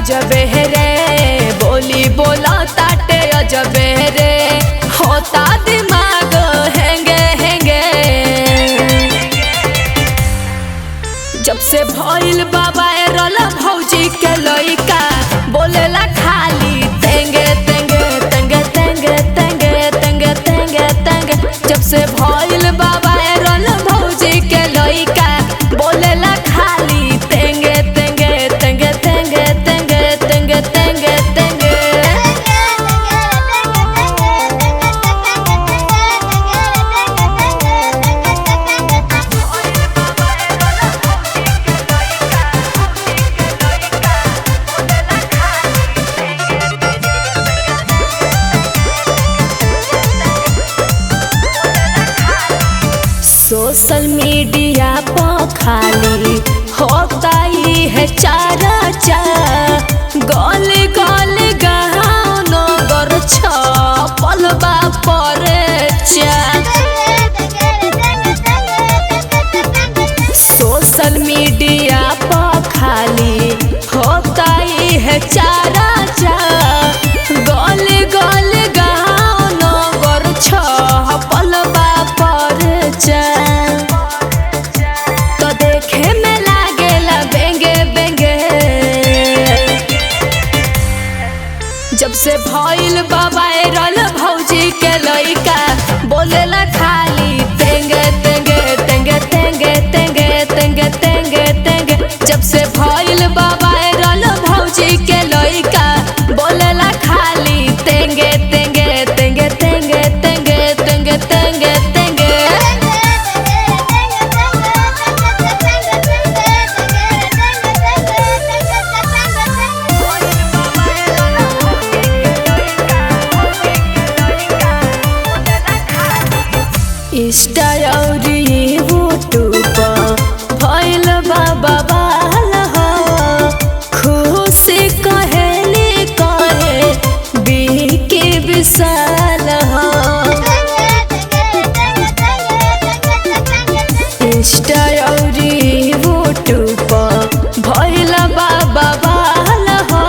गजबे रे, बोली बोला ताटे अजबे रे, होता दिमाग हेंगे हेंगे। जब से भइल बाबा रल भौजी के लइका, बोलेला खाली तेंगे तेंगे तेंगे तेंगे तेंगे तेंगे तेंगे तेंगे। जब से भइल बाबा रल भौजी के लइका, बोलेला खाली तेंगे तेंगे तेंगे तेंगे तेंगे तेंगे तेंगे तेंगे। सोशल मीडिया पर खाली होता ही है चर्चा, गली गली गाँव नगर छपल बा परचा। सोशल मीडिया पर खाली होता ही है चर्चा, गली गली गाँव नगर छपल बा परचा। तो देखे में लागेला बेंगे बेंगे। जब से भइल बाबा रल भौजी के लइका, बोलेला खाली तेंगे तेंगे तेंगे तेंगे तेंगे तेंगे तेंगे तेंगे। जब से भइल बाबा रल भौजी के लइका, बोलेला खाली तेंगे तेंगे तेंगे तेंगे तेंगे तेंगे तेंगे तेंगे। इंस्टा और यूट्यूब भइल बाबा बाल हो, खुशी कहेली कहे बिकी विशाल हो। इंस्टा और यूट्यूब भइल बाबा बाल हो,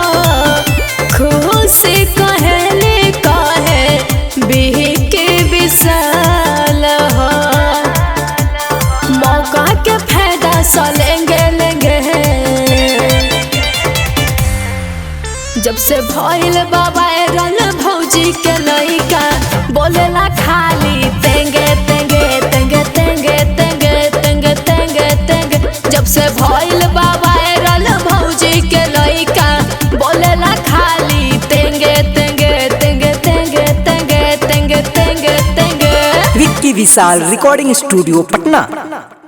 खुशी कहेली कहे बिकी विशाल हो। मौका के फायदा स लेंगे लेंगे। जब से भइल बाबा रल भौजी के लइका, बोलेला खाली तेंगे तेंगे तेंगे तेंगे तेंगे तेंगे तेंगे तेंगे। जब से भइल बाबा रल भौजी के लइका, बोलेला खाली तेंगे तेंगे तेंगे तेंगे तेंगे तेंगे तेंगे तेंगे। विक्की विशाल रिकॉर्डिंग स्टूडियो पटना।